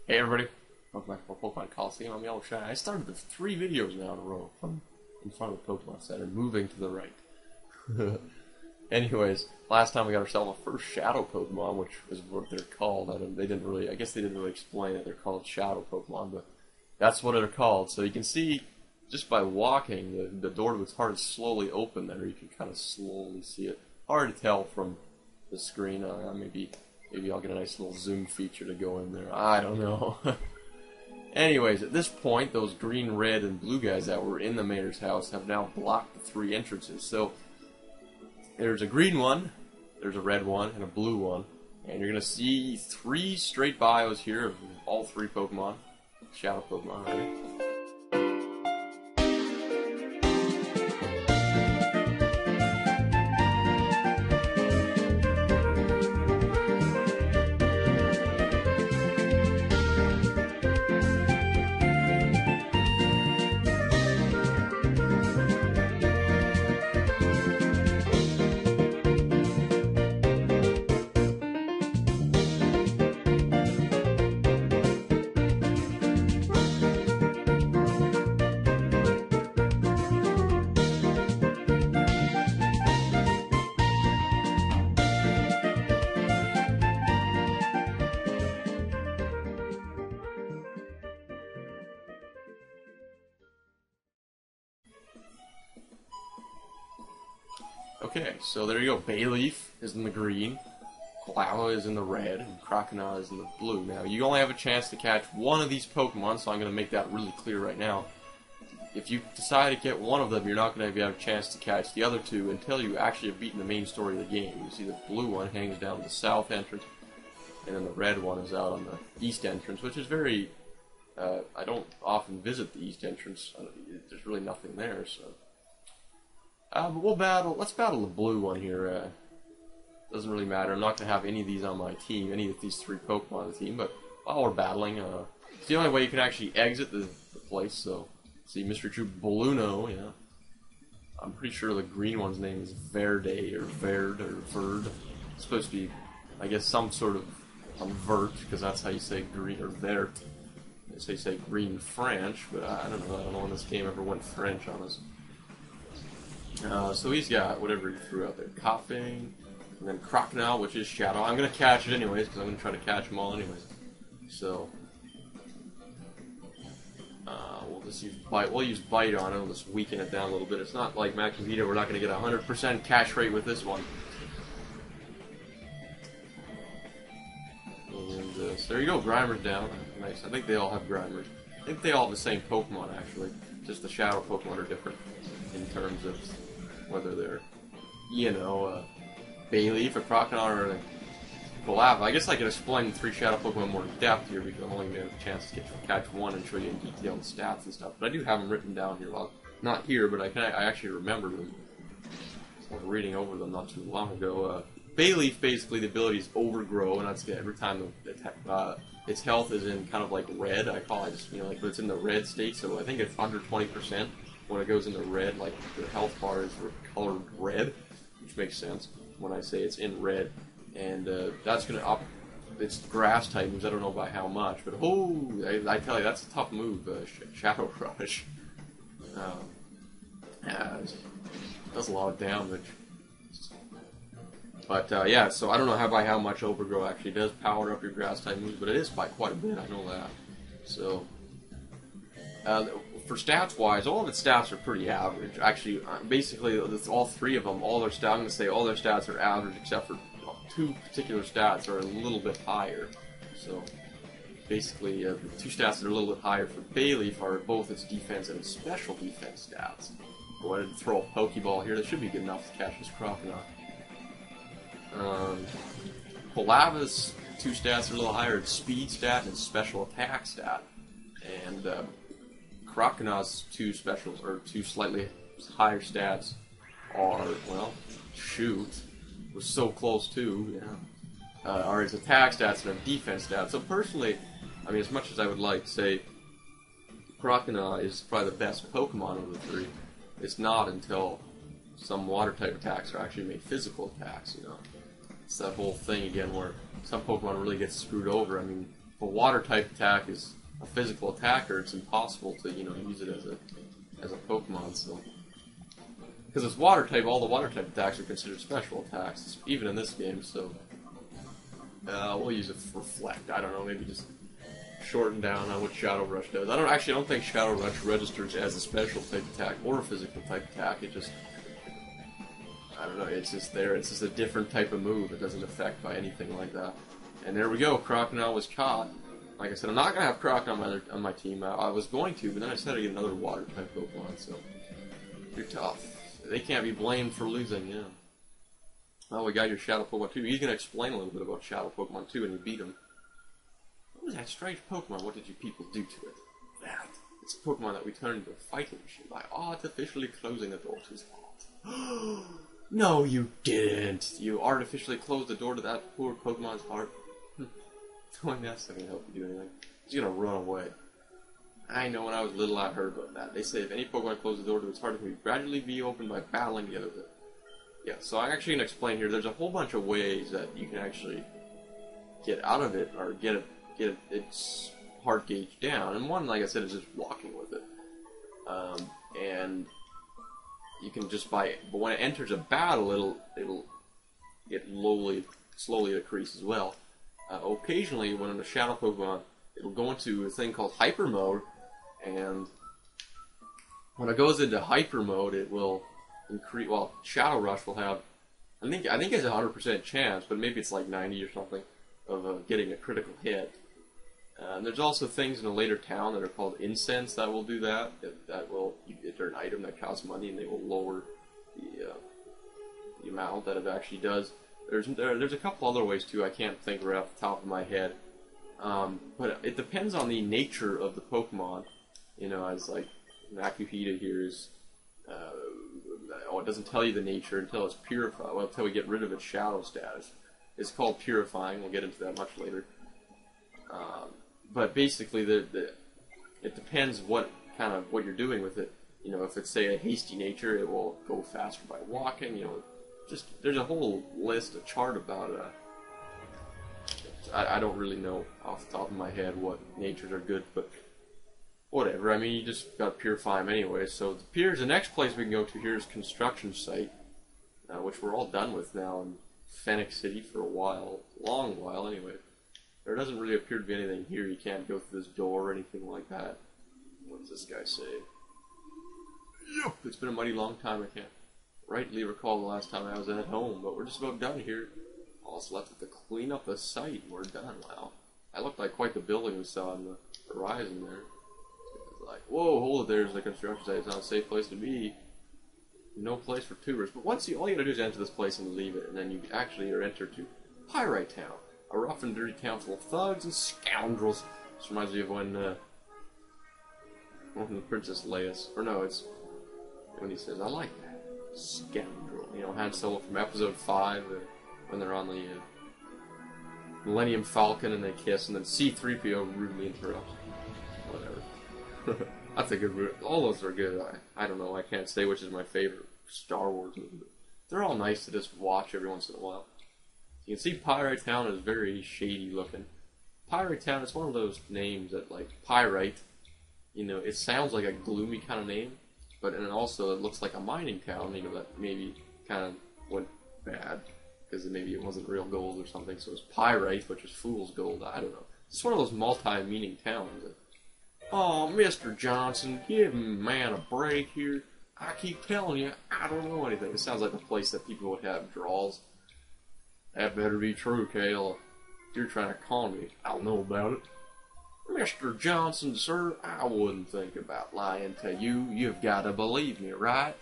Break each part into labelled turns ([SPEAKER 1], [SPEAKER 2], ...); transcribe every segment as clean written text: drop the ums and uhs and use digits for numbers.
[SPEAKER 1] Hey everybody, welcome back to Pokemon Colosseum. I'm Yellow Shine. I started the 3 videos now in a row from in front of the Pokemon Center, moving to the right. Anyways, last time we got ourselves a first Shadow Pokemon, which is what they're called. I guess they didn't really explain it. They're called Shadow Pokemon, but that's what they're called. So you can see, just by walking, the door to its heart is slowly open there. You can kind of slowly see it. Hard to tell from the screen. Maybe I'll get a nice little zoom feature to go in there. I don't know. Anyways, at this point, those green, red, and blue guys that were in the mayor's house have now blocked the 3 entrances. So, there's a green one, there's a red one, and a blue one. And you're going to see 3 straight bios here of all 3 Pokemon. Shadow Pokemon, right? Okay, so there you go. Bayleaf is in the green, Lava is in the red, and Croconaw is in the blue. Now, you only have a chance to catch one of these Pokemon, so I'm going to make that really clear right now. If you decide to get one of them, you're not going to have a chance to catch the other 2 until you actually have beaten the main story of the game. You see the blue one hangs down the south entrance, and then the red one is out on the east entrance, which is very... I don't often visit the east entrance. There's really nothing there, so... but let's battle the blue one here. Doesn't really matter. I'm not going to have any of these on my team, any of these 3 Pokemon on the team, but while we're battling, it's the only way you can actually exit the place, so... See, Mr. True Balluno, yeah. I'm pretty sure the green one's name is Verde, or Verd, or Verd. It's supposed to be, I guess, some sort of vert, because that's how you say green, or vert. That's how you say green in French, but I don't know when this game ever went French on us. So he's got whatever he threw out there. Coughing, and then Croconaw, which is Shadow. I'm going to catch it anyways, because I'm going to try to catch them all anyways. So, we'll just use Bite. We'll use Bite on it. We'll just weaken it down a little bit. It's not like Max and Vita. We're not going to get a 100% catch rate with this one. And so there you go. Grimer's down. Nice. I think they all have Grimers. I think they all have the same Pokemon, actually. Just the Shadow Pokemon are different in terms of whether they're, Bayleaf, a Croconaw, or a Colosseum. I guess I could explain the 3 Shadow Pokemon more in depth here because I'm only going to have a chance to catch one and show you in detail the stats and stuff. But I do have them written down here. Well, not here, but I actually remember them. I was reading over them not too long ago. Bayleaf, basically, the ability is Overgrow, and that's every time its health is in kind of like red. I call it, but it's in the red state, so I think it's under 20% when it goes into red. Like the health bar is colored red, which makes sense when I say it's in red. And that's going to up its grass type moves. I don't know by how much, but I tell you, that's a tough move, Shadow Rush. It does a lot of damage. But yeah, so I don't know by how much Overgrow actually does power up your grass type moves, but it is by quite a bit, I know that. So, for stats wise, all of its stats are pretty average. Actually, basically, all 3 of them, I'm going to say all their stats are average except for 2 particular stats are a little bit higher. So, basically, the 2 stats that are a little bit higher for Bayleaf are both its defense and its special defense stats. Go ahead and throw a Pokeball here. That should be good enough to catch this Croconaw. Palava's 2 stats are a little higher. Its speed stat and its special attack stat. And Croconaw's 2 specials, or 2 slightly higher stats are, well, shoot, was so close too, yeah. Are its attack stats and its defense stats. So personally, I mean, as much as I would like to say Croconaw is probably the best Pokemon of the 3, it's not until some water type attacks are actually made physical attacks, It's that whole thing again where some Pokemon really get screwed over. I mean, if a water type attack is a physical attacker, it's impossible to use it as a Pokemon. So because it's water type, all the water type attacks are considered special attacks, even in this game. So we'll use it for Reflect. I don't know, maybe just shorten down on what Shadow Rush does. I don't think Shadow Rush registers as a special type attack or a physical type attack. It just, I don't know, it's just there. It's just a different type of move. It doesn't affect by anything like that. And there we go. Crocodile was caught. Like I said, I'm not going to have Crocodile on my team. I was going to, but then I decided to get another water type Pokemon, so you're tough. They can't be blamed for losing, yeah. Oh, we got your Shadow Pokemon 2. He's going to explain a little bit about Shadow Pokemon 2, and we beat him. What was that strange Pokemon? What did you people do to it? That. It's a Pokemon that we turned into a fighting machine by artificially closing the door to his heart. No, you didn't. You artificially closed the door to that poor Pokemon's heart. Doing that's not going to help you do anything. He's going to run away. I know when I was little I heard about that. They say if any Pokemon closes the door to its heart, it can gradually be opened by battling together with it. Yeah, so I'm actually going to explain here. There's a whole bunch of ways that you can actually get out of it or get its heart gauge down. And one, like I said, is just walking with it. And you can just but when it enters a battle, it'll get slowly decrease as well. Occasionally, when in a Shadow Pokemon, it'll go into a thing called Hyper Mode, and when it goes into Hyper Mode, it will increase. Well, Shadow Rush will have, I think it's a 100% chance, but maybe it's like 90 or something of getting a critical hit. And there's also things in a later town that are called Incense that will do that. That will enter an item that costs money, and they will lower the amount that it actually does. There's a couple other ways too. I can't think right off the top of my head. But it depends on the nature of the Pokemon. As like Makuhita here is, it doesn't tell you the nature until it's purified. Well, until we get rid of its shadow status. It's called purifying. We'll get into that much later. But basically, it depends what you're doing with it. If it's say a hasty nature, it will go faster by walking. There's a whole list, a chart about it. I don't really know off the top of my head what natures are good, but whatever. I mean, you just got to purify them anyway. So the next place we can go to here is Construction Site, which we're all done with now in Phoenix City for a while, long while anyway. There doesn't really appear to be anything here. You can't go through this door or anything like that. What does this guy say? Yep. It's been a mighty long time. I can't rightly recall the last time I was at home, but we're just about done here. All that's left is to clean up the site. We're done. Wow. That looked like quite the building we saw on the horizon there. It's like, whoa, hold it, there's the construction site. It's not a safe place to be. No place for tourists. But all you gotta do is enter this place and leave it, and then you actually are entered to Pyrite Town. A rough and dirty town full of thugs and scoundrels. This reminds me of when the Princess Leia's, or no, it's when he says, I like that. Scoundrel. Han Solo from episode 5, when they're on the Millennium Falcon and they kiss, and then C-3PO rudely interrupts. Whatever. That's a good route. All those are good. I don't know, I can't say which is my favorite Star Wars movie, but they're all nice to just watch every once in a while. You can see Pyrite Town is very shady looking. Pyrite Town is one of those names that, like, Pyrite, it sounds like a gloomy kind of name, but and also it looks like a mining town, that maybe kind of went bad, because maybe it wasn't real gold or something, so it's Pyrite, which is fool's gold, I don't know. It's one of those multi-meaning towns. Oh, Mr. Johnson, give man a break here. I keep telling you, I don't know anything. It sounds like a place that people would have draws. That better be true, Kale. If you're trying to con me, I'll know about it. Mr. Johnson, sir, I wouldn't think about lying to you. You've got to believe me, right?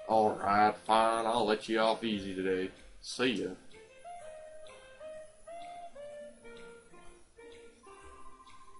[SPEAKER 1] Alright, fine. I'll let you off easy today. See ya.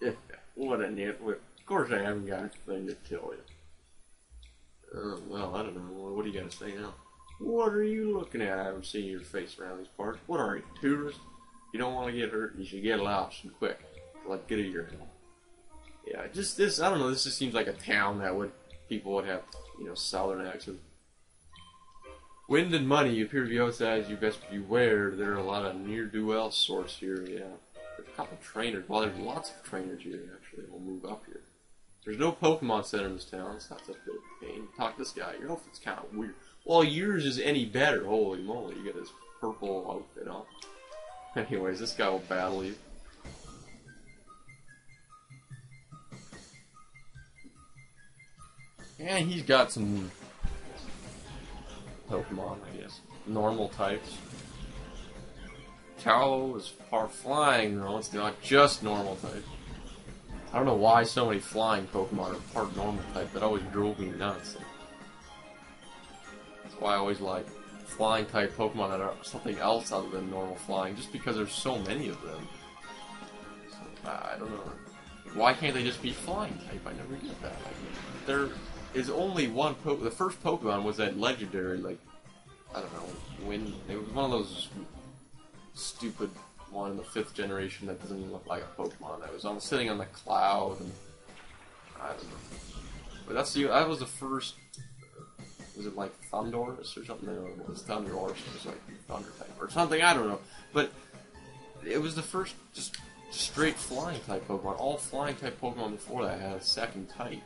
[SPEAKER 1] Yeah, what a nitwit. Of course I haven't got anything to tell you. Well, I don't know. What do you got to say now? What are you looking at? I haven't seen your face around these parts. What are you, tourist? You don't want to get hurt, you should get lost and quick. Like, get out of your head. Yeah, I don't know, this just seems like a town that people would have, southern accent. Wind and money, you appear to be outside, you best beware. There are a lot of near-do-well sorts here, yeah. There's a couple trainers. Well, there's lots of trainers here, actually. We'll move up here. There's no Pokemon Center in this town, so that's a bit of a pain. Talk to this guy. Your outfit's kind of weird. Well, yours is any better. Holy moly, you got this purple outfit on. Anyways, this guy will battle you. And he's got some Pokemon, I guess. Normal types. Talo is part flying, though. It's not just normal type. I don't know why so many flying Pokemon are part normal type. That always drove me nuts. That's why I always like flying type Pokemon that are something else other than normal flying, just because there's so many of them. So, I don't know. Why can't they just be flying type? I never get that. Like, there is only one the first Pokemon was that legendary, like, I don't know, it was one of those stupid one in the 5th generation that doesn't even look like a Pokemon. That was sitting on the cloud, and I don't know. But that was the first. Was it like Thundurus or something? No, it was Thundurus. It was like Thunder type or something. I don't know. But it was the first just straight flying type Pokemon. All flying type Pokemon before that had a second type,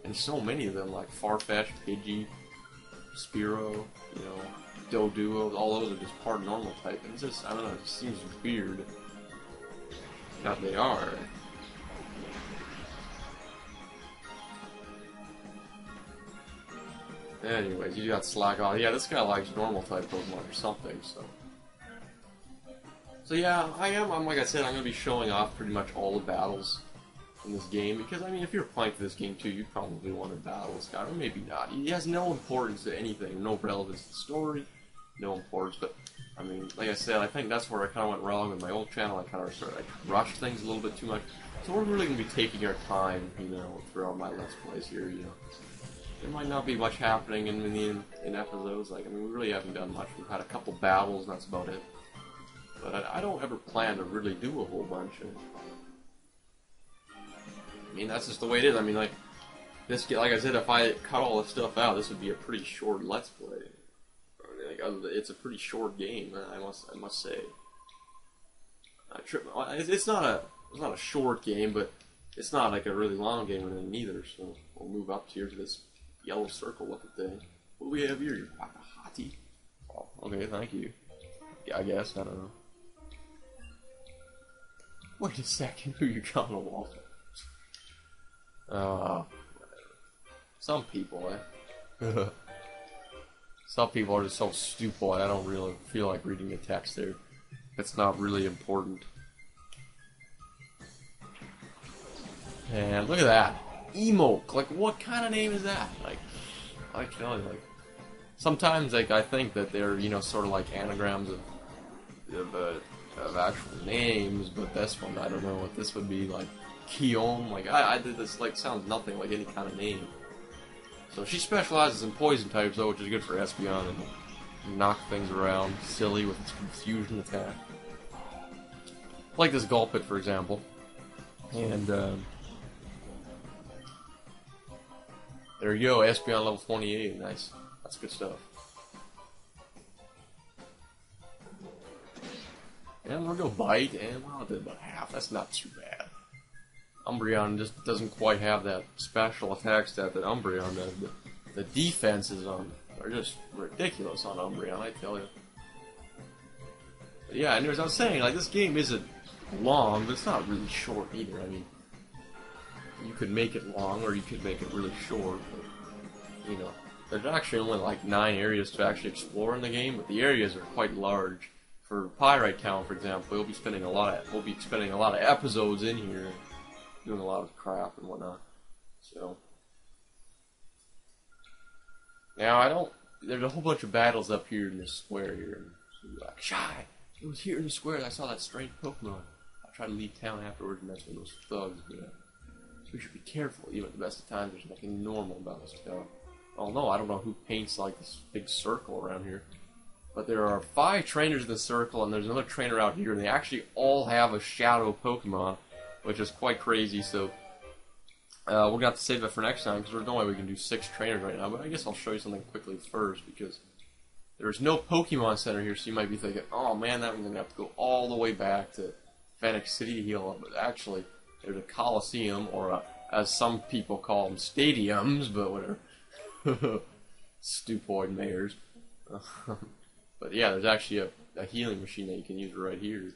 [SPEAKER 1] and so many of them, like Farfetch'd, Pidgey, Spearow, Doduo, all those are just part normal type. And it's just, I don't know, it just seems weird that they are. Anyways, you got Slack on. Yeah, this guy likes normal type Pokemon or something, so. So yeah, I'm like I said, I'm going to be showing off pretty much all the battles in this game, because, I mean, if you're playing for this game too, you probably want to battle this guy, or maybe not. He has no importance to anything, no relevance to the story, no importance, but, I mean, like I said, I think that's where I kind of went wrong with my old channel. I kind of rushed things a little bit too much, so we're really going to be taking our time, throughout my Let's Plays here, There might not be much happening in episodes, like, I mean, we really haven't done much. We've had a couple battles, and that's about it. But I don't ever plan to really do a whole bunch. I mean, that's just the way it is. I mean, like I said, if I cut all this stuff out, this would be a pretty short Let's Play. It's a pretty short game, I must say. It's not a short game, but it's not like a really long game or anything either. So we'll move up here to this yellow circle looking thing. What do we have here? Wakahati. Oh, okay, thank you. Yeah, I guess, I don't know. Wait a second, who you calling a wall? Some people, Some people are just so stupid, I don't really feel like reading the text there. It's not really important. And look at that. Emoke. Like, what kind of name is that? Like, I tell you, like, sometimes, like, I think that they're, sort of like anagrams of actual names, but this one, I don't know what this would be, like, Kiom. Like, I did this, like, sounds nothing like any kind of name. So she specializes in poison types, though, which is good for Espeon, and knock things around silly with its confusion attack. Like this Gulpit, for example. And, there you go, Espeon level 28, nice. That's good stuff. And we'll go Bite, and well, I did about half, that's not too bad. Umbreon just doesn't quite have that special attack stat that Umbreon does. The defenses are just ridiculous on Umbreon, I tell you. But yeah, and as I was saying, like, this game isn't long, but it's not really short either. I mean, you could make it long, or you could make it really short. But, there's actually only like 9 areas to actually explore in the game, but the areas are quite large. For Pyrite Town, for example, we'll be spending a lot of episodes in here, doing a lot of crap and whatnot. So now there's a whole bunch of battles up here in this square here. So you're like, Shy, it was here in the square. I saw that strange Pokemon. I tried to leave town afterwards, and that's when those thugs did. So we should be careful. Even at the best of times, there's nothing normal about this town. Oh no, I don't know who paints like this big circle around here. But there are 5 trainers in the circle, and there's another trainer out here, and they actually all have a shadow Pokemon, which is quite crazy. So we're going to have to save that for next time, because there's no way we can do 6 trainers right now. But I guess I'll show you something quickly first, because there's no Pokemon Center here, so you might be thinking, oh man, that means I'm going to have to go all the way back to Vatican City to heal up, but actually there's a Colosseum, or as some people call them, stadiums, but whatever. Stupoid mayors. But yeah, there's actually a healing machine that you can use right here.